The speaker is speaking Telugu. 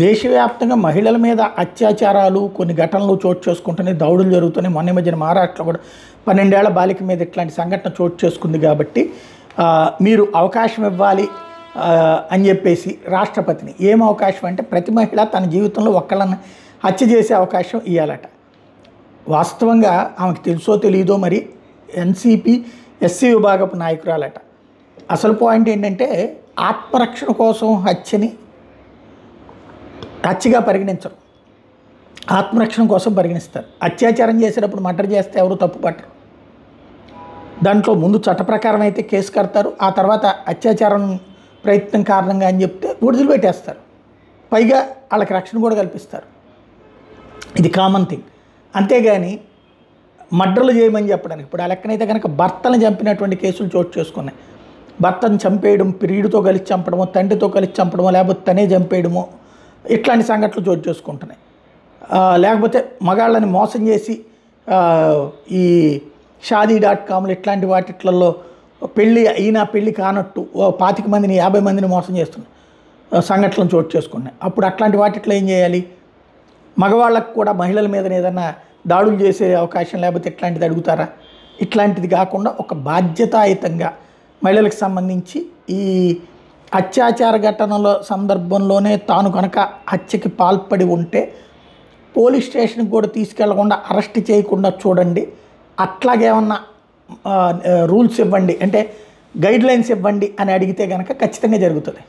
దేశవ్యాప్తంగా మహిళల మీద అత్యాచారాలు కొన్ని ఘటనలు చోటు చేసుకుంటున్నాయి, దాడులు జరుగుతున్నాయి. మొన్న మధ్యన మహారాష్ట్రలో కూడా 12 ఏళ్ల బాలిక మీద ఇట్లాంటి సంఘటన చోటు చేసుకుంది. కాబట్టి మీరు అవకాశం ఇవ్వాలి అని చెప్పేసి రాష్ట్రపతిని, ఏం అవకాశం అంటే ప్రతి మహిళ తన జీవితంలో ఒక్కళ్ళని హత్య చేసే అవకాశం ఇవ్వాలట. వాస్తవంగా ఆమెకు తెలుసో తెలియదో మరి ఎన్సీపీ ఎస్సీ విభాగపు నాయకురాలట. అసలు పాయింట్ ఏంటంటే ఆత్మరక్షణ కోసం హత్యగా పరిగణించరు, ఆత్మరక్షణ కోసం పరిగణిస్తారు. అత్యాచారం చేసేటప్పుడు మర్డర్ చేస్తే ఎవరు తప్పు పట్టరు. దాంట్లో ముందు చట్ట ప్రకారం అయితే కేసు కడతారు, ఆ తర్వాత అత్యాచారం ప్రయత్నం కారణంగా అని చెప్తే విడుదల పెట్టేస్తారు. పైగా వాళ్ళకి రక్షణ కూడా కల్పిస్తారు. ఇది కామన్ థింగ్. అంతేగాని మర్డర్లు చేయమని చెప్పడానికి, ఇప్పుడు ఆ లెక్కనైతే కనుక భర్తను చంపినటువంటి కేసులు చోటు చేసుకున్నాయి. భర్తను చంపేయడం, ప్రియుడితో కలిసి చంపడమో, తండ్రితో కలిసి చంపడమో, లేకపోతే తనే చంపేయడమో, ఇట్లాంటి సంఘటనలు చోటు చేసుకుంటున్నాయి. లేకపోతే మగాళ్ళని మోసం చేసి ఈ షాదీ.comలు ఇట్లాంటి వాటిట్లలో పెళ్ళి అయినా పెళ్ళి కానట్టు 25 మందిని 50 మందిని మోసం చేస్తున్నాయి సంఘటనలు చోటు చేసుకున్నాయి. అప్పుడు అట్లాంటి వాటిట్లో ఏం చేయాలి? మగవాళ్ళకు కూడా మహిళల మీద ఏదైనా దాడులు చేసే అవకాశం లేకపోతే ఇట్లాంటిది అడుగుతారా? ఇట్లాంటిది కాకుండా ఒక బాధ్యతాయుతంగా మహిళలకు సంబంధించి ఈ అత్యాచార ఘటనల సందర్భంలోనే తాను కనుక హత్యకి పాల్పడి ఉంటే పోలీస్ స్టేషన్కి కూడా తీసుకెళ్లకుండా అరెస్ట్ చేయకుండా చూడండి, అట్లాగేమన్నా రూల్స్ ఇవ్వండి, అంటే గైడ్లైన్స్ ఇవ్వండి అని అడిగితే కనుక ఖచ్చితంగా జరుగుతుంది.